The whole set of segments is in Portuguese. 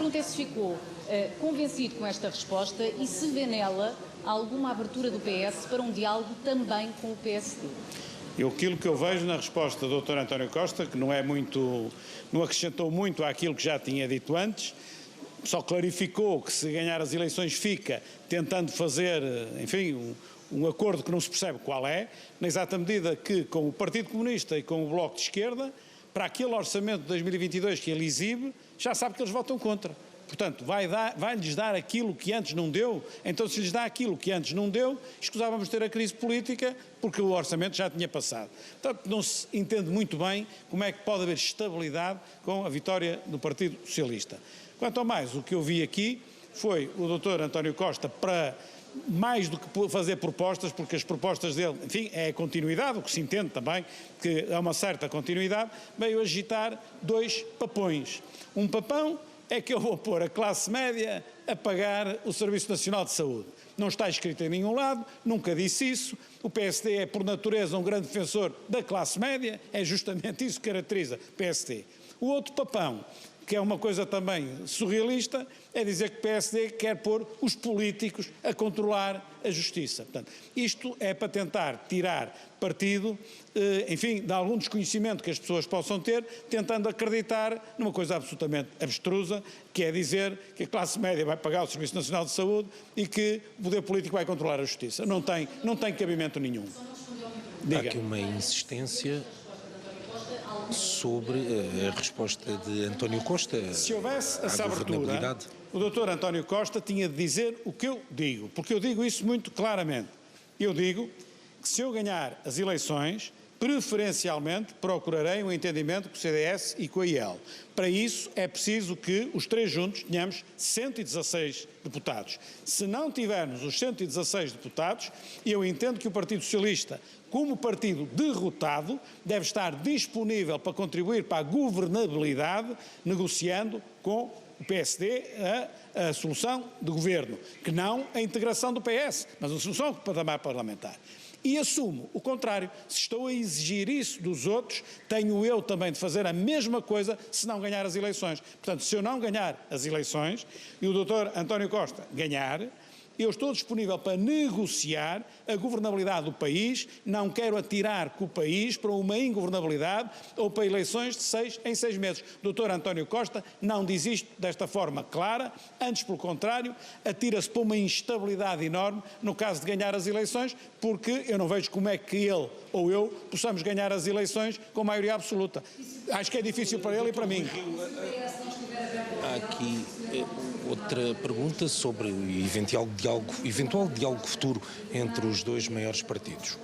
pergunta é se ficou convencido com esta resposta e se vê nela alguma abertura do PS para um diálogo também com o PSD. Aquilo que eu vejo na resposta do Dr. António Costa, que não acrescentou muito àquilo que já tinha dito antes, só clarificou que se ganhar as eleições fica tentando fazer, enfim, um acordo que não se percebe qual é, na exata medida que com o Partido Comunista e com o Bloco de Esquerda, para aquele orçamento de 2022 que ele exibe, já sabe que eles votam contra. Portanto, vai-lhes dar aquilo que antes não deu, então se lhes dá aquilo que antes não deu, escusávamos ter a crise política porque o orçamento já tinha passado. Portanto, não se entende muito bem como é que pode haver estabilidade com a vitória do Partido Socialista. Quanto ao mais, o que eu vi aqui foi o Dr. António Costa para mais do que fazer propostas, porque as propostas dele, enfim, é a continuidade, o que se entende também, que é uma certa continuidade, veio agitar dois papões. Um papão é que eu vou pôr a classe média a pagar o Serviço Nacional de Saúde. Não está escrito em nenhum lado, nunca disse isso. O PSD é, por natureza, um grande defensor da classe média, é justamente isso que caracteriza o PSD. O outro papão, que é uma coisa também surrealista, é dizer que o PSD quer pôr os políticos a controlar a justiça. Portanto, isto é para tentar tirar partido, enfim, de algum desconhecimento que as pessoas possam ter, tentando acreditar numa coisa absolutamente abstrusa, que é dizer que a classe média vai pagar o Serviço Nacional de Saúde e que o poder político vai controlar a justiça. Não tem cabimento nenhum. Há aqui uma insistência sobre a resposta de António Costa. Se houvesse essa abertura, o Dr. António Costa tinha de dizer o que eu digo, porque eu digo isso muito claramente. Eu digo que se eu ganhar as eleições, preferencialmente procurarei um entendimento com o CDS e com a IEL. Para isso é preciso que os três juntos tenhamos 116 deputados. Se não tivermos os 116 deputados, eu entendo que o Partido Socialista, como partido derrotado, deve estar disponível para contribuir para a governabilidade, negociando com o PSD a solução de governo, que não a integração do PS, mas a solução do patamar parlamentar. E assumo o contrário. Se estou a exigir isso dos outros, tenho eu também de fazer a mesma coisa se não ganhar as eleições. Portanto, se eu não ganhar as eleições e o Dr. António Costa ganhar, eu estou disponível para negociar a governabilidade do país, não quero atirar com o país para uma ingovernabilidade ou para eleições de 6 em 6 meses. Dr. António Costa não diz isto desta forma clara, antes pelo contrário, atira-se para uma instabilidade enorme no caso de ganhar as eleições, porque eu não vejo como é que ele ou eu possamos ganhar as eleições com maioria absoluta. Acho que é difícil para ele e para mim. Há aqui outra pergunta sobre o eventual diálogo futuro entre os dois maiores partidos.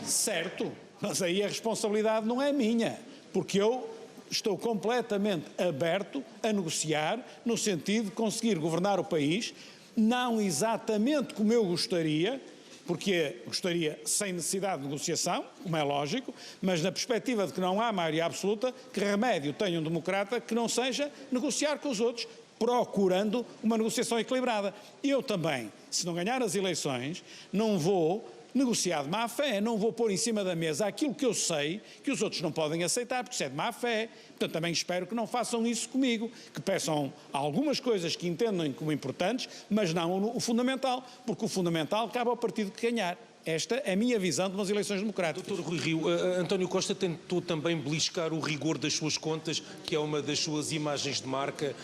Certo, mas aí a responsabilidade não é minha, porque eu estou completamente aberto a negociar no sentido de conseguir governar o país, não exatamente como eu gostaria, porque gostaria sem necessidade de negociação, como é lógico, mas na perspectiva de que não há maioria absoluta, que remédio tem um democrata que não seja negociar com os outros, procurando uma negociação equilibrada. Eu também, se não ganhar as eleições, não vou negociar de má fé, não vou pôr em cima da mesa aquilo que eu sei que os outros não podem aceitar, porque isso é de má fé. Portanto, também espero que não façam isso comigo, que peçam algumas coisas que entendam como importantes, mas não o fundamental, porque o fundamental cabe ao partido que ganhar. Esta é a minha visão de umas eleições democráticas. Dr. Rui Rio, António Costa tentou também beliscar o rigor das suas contas, que é uma das suas imagens de marca.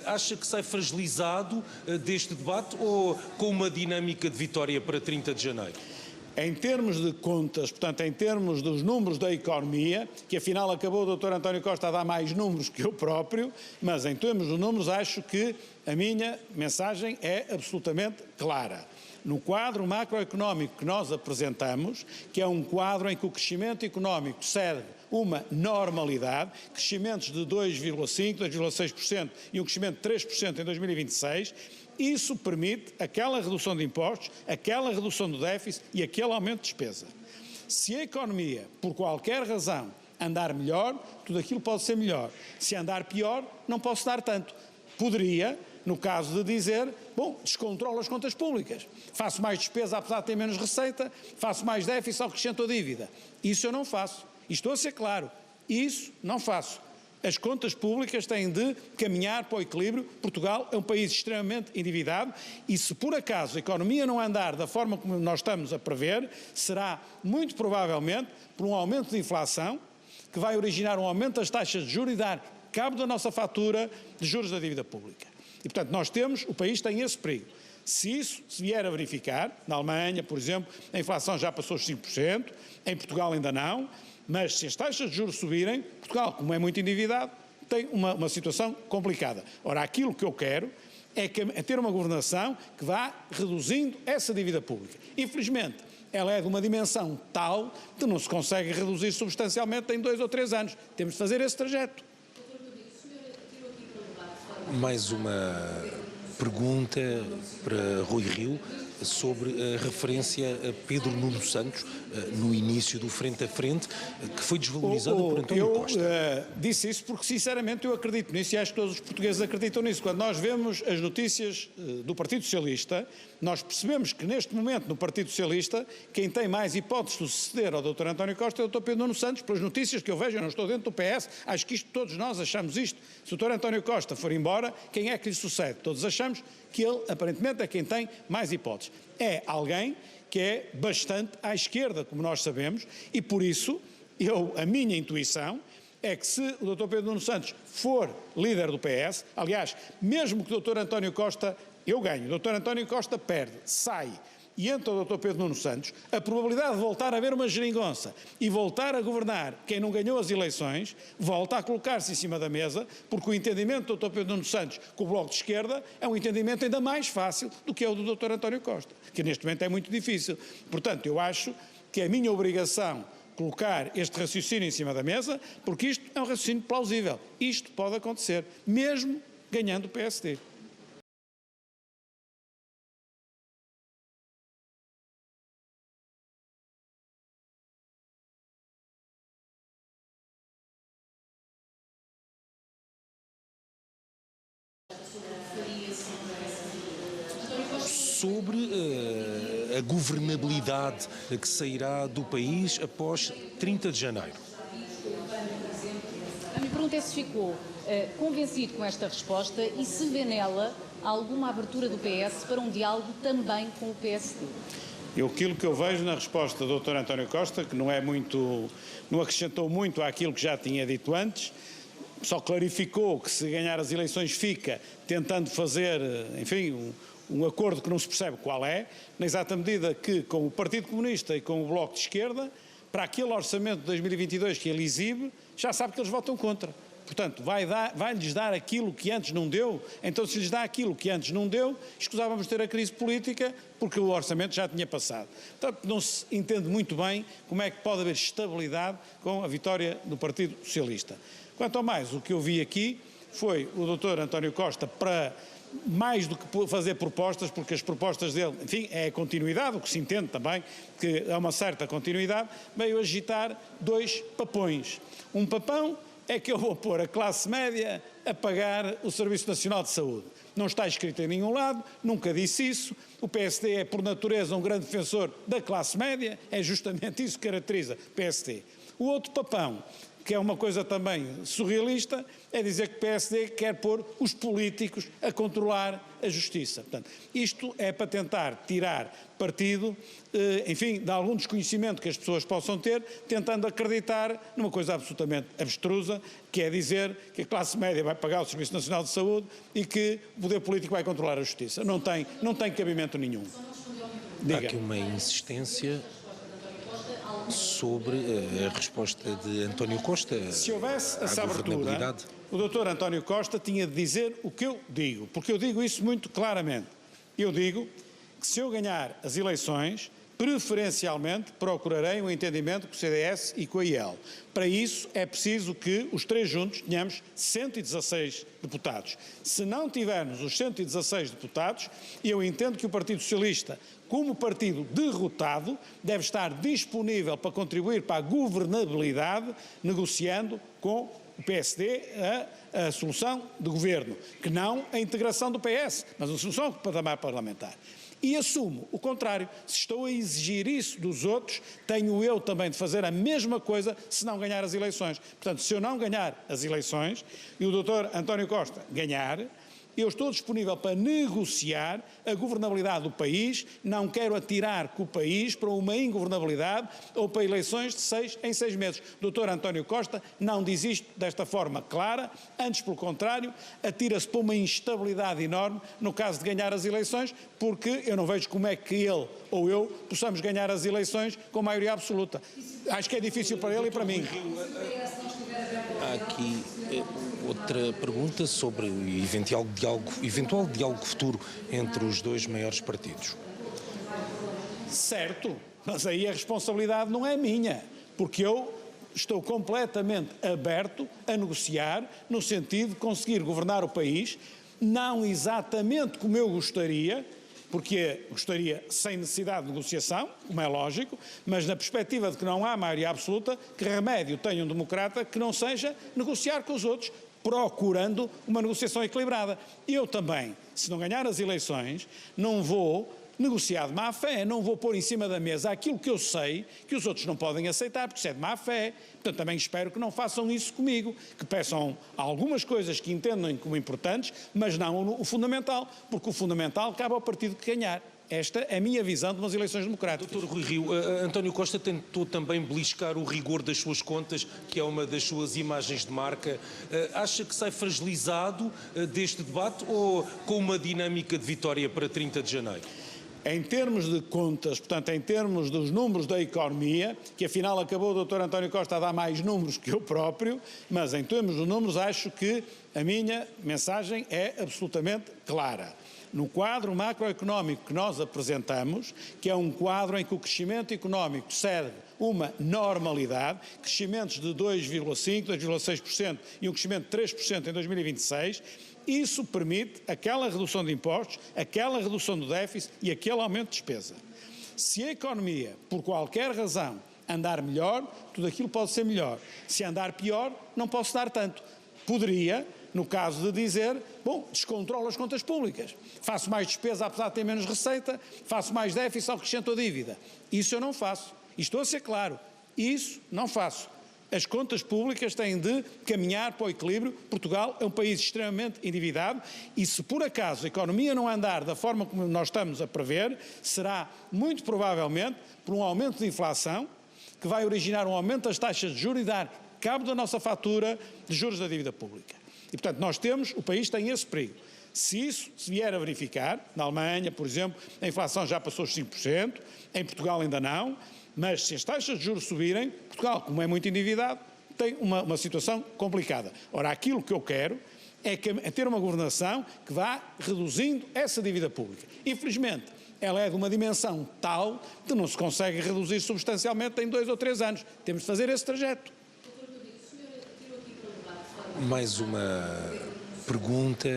Acha que sai fragilizado deste debate ou com uma dinâmica de vitória para 30 de janeiro? Em termos de contas, portanto, em termos dos números da economia, que afinal acabou o Dr. António Costa a dar mais números que eu próprio, mas em termos de números acho que a minha mensagem é absolutamente clara. No quadro macroeconómico que nós apresentamos, que é um quadro em que o crescimento económico segue uma normalidade, crescimentos de 2,5%, 2,6% e um crescimento de 3% em 2026, isso permite aquela redução de impostos, aquela redução do déficit e aquele aumento de despesa. Se a economia, por qualquer razão, andar melhor, tudo aquilo pode ser melhor. Se andar pior, não posso dar tanto. Poderia, no caso de dizer, bom, descontrolo as contas públicas, faço mais despesa apesar de ter menos receita, faço mais déficit, acrescento a dívida. Isso eu não faço. E estou a ser claro, isso não faço. As contas públicas têm de caminhar para o equilíbrio. Portugal é um país extremamente endividado e, se por acaso a economia não andar da forma como nós estamos a prever, será muito provavelmente por um aumento de inflação que vai originar um aumento das taxas de juros e dar cabo da nossa fatura de juros da dívida pública. E, portanto, o país tem esse perigo. Se isso se vier a verificar, na Alemanha, por exemplo, a inflação já passou os 5%, em Portugal ainda não, mas se as taxas de juros subirem, Portugal, como é muito endividado, tem uma situação complicada. Ora, aquilo que eu quero é ter uma governação que vá reduzindo essa dívida pública. Infelizmente, ela é de uma dimensão tal que não se consegue reduzir substancialmente em 2 ou 3 anos. Temos de fazer esse trajeto. Mais uma pergunta para Rui Rio sobre a referência a Pedro Nuno Santos no início do Frente a Frente, que foi desvalorizado por António Costa. Eu disse isso porque, sinceramente, eu acredito nisso e acho que todos os portugueses acreditam nisso. Quando nós vemos as notícias do Partido Socialista, nós percebemos que, neste momento, no Partido Socialista, quem tem mais hipóteses de suceder ao Dr. António Costa é o Dr. Pedro Nuno Santos. Pelas notícias que eu vejo, eu não estou dentro do PS, acho que isto, todos nós achamos isto. Se o Dr. António Costa for embora, quem é que lhe sucede? Todos achamos que ele, aparentemente, é quem tem mais hipóteses. É alguém que é bastante à esquerda, como nós sabemos, e por isso, a minha intuição é que se o Dr. Pedro Nuno Santos for líder do PS, aliás, mesmo que o Dr. António Costa, eu ganho, o Dr. António Costa perde, sai e entra o Dr. Pedro Nuno Santos, a probabilidade de voltar a haver uma geringonça e voltar a governar quem não ganhou as eleições, volta a colocar-se em cima da mesa, porque o entendimento do Dr. Pedro Nuno Santos com o Bloco de Esquerda é um entendimento ainda mais fácil do que é o do Dr. António Costa, que neste momento é muito difícil. Portanto, eu acho que é a minha obrigação colocar este raciocínio em cima da mesa, porque isto é um raciocínio plausível. Isto pode acontecer, mesmo ganhando o PSD. Sobre a governabilidade que sairá do país após 30 de janeiro. A minha pergunta é se ficou convencido com esta resposta e se vê nela alguma abertura do PS para um diálogo também com o PSD. Aquilo que eu vejo na resposta do Dr. António Costa, que não acrescentou muito àquilo que já tinha dito antes, só clarificou que se ganhar as eleições fica tentando fazer, enfim, um acordo que não se percebe qual é, na exata medida que, com o Partido Comunista e com o Bloco de Esquerda, para aquele orçamento de 2022 que ele exibe, já sabe que eles votam contra. Portanto, vai-lhes dar aquilo que antes não deu. Então, se lhes dá aquilo que antes não deu, escusávamos ter a crise política, porque o orçamento já tinha passado. Portanto, não se entende muito bem como é que pode haver estabilidade com a vitória do Partido Socialista. Quanto ao mais, o que eu vi aqui foi o Dr. António Costa para mais do que fazer propostas, porque as propostas dele, enfim, é a continuidade, o que se entende também, que é uma certa continuidade, veio agitar 2 papões. Um papão é que eu vou pôr a classe média a pagar o Serviço Nacional de Saúde. Não está escrito em nenhum lado, nunca disse isso. O PSD é, por natureza, um grande defensor da classe média, é justamente isso que caracteriza o PSD. O outro papão, que é uma coisa também surrealista, é dizer que o PSD quer pôr os políticos a controlar a justiça. Portanto, isto é para tentar tirar partido, enfim, de algum desconhecimento que as pessoas possam ter, tentando acreditar numa coisa absolutamente abstrusa, que é dizer que a classe média vai pagar o Serviço Nacional de Saúde e que o poder político vai controlar a justiça. Não tem cabimento nenhum. Há aqui uma insistência sobre a resposta de António Costa. Se houvesse essa abertura, o Dr. António Costa tinha de dizer o que eu digo, porque eu digo isso muito claramente. Eu digo que se eu ganhar as eleições, preferencialmente procurarei um entendimento com o CDS e com a IEL. Para isso é preciso que os 3 juntos tenhamos 116 deputados. Se não tivermos os 116 deputados, eu entendo que o Partido Socialista, como partido derrotado, deve estar disponível para contribuir para a governabilidade, negociando com o PSD a solução de governo, que não a integração do PS, mas a solução para o patamar parlamentar. E assumo o contrário. Se estou a exigir isso dos outros, tenho eu também de fazer a mesma coisa se não ganhar as eleições. Portanto, se eu não ganhar as eleições e o Dr. António Costa ganhar, eu estou disponível para negociar a governabilidade do país, não quero atirar com o país para uma ingovernabilidade ou para eleições de 6 em 6 meses. Dr. António Costa não diz isto desta forma clara, antes pelo contrário, atira-se para uma instabilidade enorme no caso de ganhar as eleições, porque eu não vejo como é que ele ou eu possamos ganhar as eleições com maioria absoluta. Acho que é difícil para ele e para mim. Há aqui outra pergunta sobre o eventual diálogo futuro entre os dois maiores partidos. Certo, mas aí a responsabilidade não é minha, porque eu estou completamente aberto a negociar no sentido de conseguir governar o país, não exatamente como eu gostaria, porque gostaria sem necessidade de negociação, como é lógico, mas na perspectiva de que não há maioria absoluta, que remédio tem um democrata que não seja negociar com os outros, procurando uma negociação equilibrada. Eu também, se não ganhar as eleições, não vou negociar de má fé, não vou pôr em cima da mesa aquilo que eu sei que os outros não podem aceitar, porque isso é de má fé. Portanto, também espero que não façam isso comigo, que peçam algumas coisas que entendem como importantes, mas não o fundamental, porque o fundamental cabe ao partido que ganhar. Esta é a minha visão de umas eleições democráticas. Dr. Rui Rio, António Costa tentou também beliscar o rigor das suas contas, que é uma das suas imagens de marca. Acha que sai fragilizado deste debate ou com uma dinâmica de vitória para 30 de janeiro? Em termos de contas, portanto, em termos dos números da economia, que afinal acabou o Dr. António Costa a dar mais números que eu próprio, mas em termos de números acho que a minha mensagem é absolutamente clara. No quadro macroeconómico que nós apresentamos, que é um quadro em que o crescimento económico segue uma normalidade, crescimentos de 2,5%, 2,6% e um crescimento de 3% em 2026, isso permite aquela redução de impostos, aquela redução do déficit e aquele aumento de despesa. Se a economia, por qualquer razão, andar melhor, tudo aquilo pode ser melhor. Se andar pior, não posso dar tanto. Poderia, no caso de dizer, bom, descontrolo as contas públicas, faço mais despesa apesar de ter menos receita, faço mais déficit, acrescento a dívida. Isso eu não faço. E estou a ser claro, isso não faço. As contas públicas têm de caminhar para o equilíbrio. Portugal é um país extremamente endividado e se por acaso a economia não andar da forma como nós estamos a prever, será muito provavelmente por um aumento de inflação que vai originar um aumento das taxas de juros e dar cabo da nossa fatura de juros da dívida pública. E portanto o país tem esse perigo. Se isso se vier a verificar, na Alemanha, por exemplo, a inflação já passou os 5%, em Portugal ainda não, mas se as taxas de juros subirem, Portugal, como é muito endividado, tem uma situação complicada. Ora, aquilo que eu quero é ter uma governação que vá reduzindo essa dívida pública. Infelizmente, ela é de uma dimensão tal que não se consegue reduzir substancialmente em 2 ou 3 anos. Temos de fazer esse trajeto. Mais uma pergunta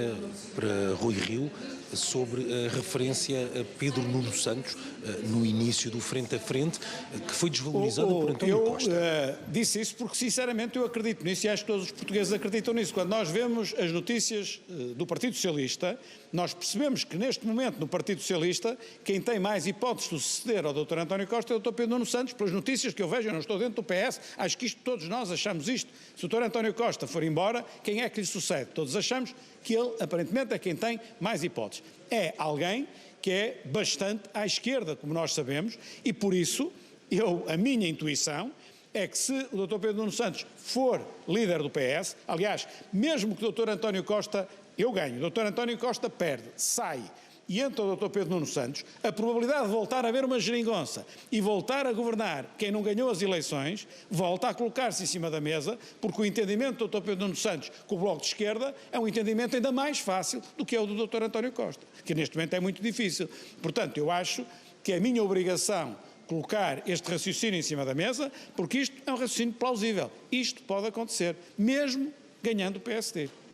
para Rui Rio sobre a referência a Pedro Nuno Santos no início do Frente a Frente, que foi desvalorizada por António Costa. Eu disse isso porque sinceramente eu acredito nisso e acho que todos os portugueses acreditam nisso. Quando nós vemos as notícias do Partido Socialista, nós percebemos que neste momento no Partido Socialista quem tem mais hipóteses de suceder ao Dr. António Costa é o Dr. Pedro Nuno Santos. Pelas notícias que eu vejo, eu não estou dentro do PS, acho que todos nós achamos isto. Se o Dr. António Costa for embora, quem é que lhe sucede? Todos achamos que ele aparentemente é quem tem mais hipóteses. É alguém que é bastante à esquerda, como nós sabemos, e por isso a minha intuição é que se o Dr. Pedro Nuno Santos for líder do PS, aliás, mesmo que o Dr. António Costa, eu ganho, o Dr. António Costa perde, sai e entra o Dr. Pedro Nuno Santos, a probabilidade de voltar a haver uma geringonça e voltar a governar quem não ganhou as eleições, volta a colocar-se em cima da mesa, porque o entendimento do Dr. Pedro Nuno Santos com o Bloco de Esquerda é um entendimento ainda mais fácil do que é o do Dr. António Costa, que neste momento é muito difícil. Portanto, eu acho que é a minha obrigação colocar este raciocínio em cima da mesa, porque isto é um raciocínio plausível. Isto pode acontecer, mesmo ganhando o PSD.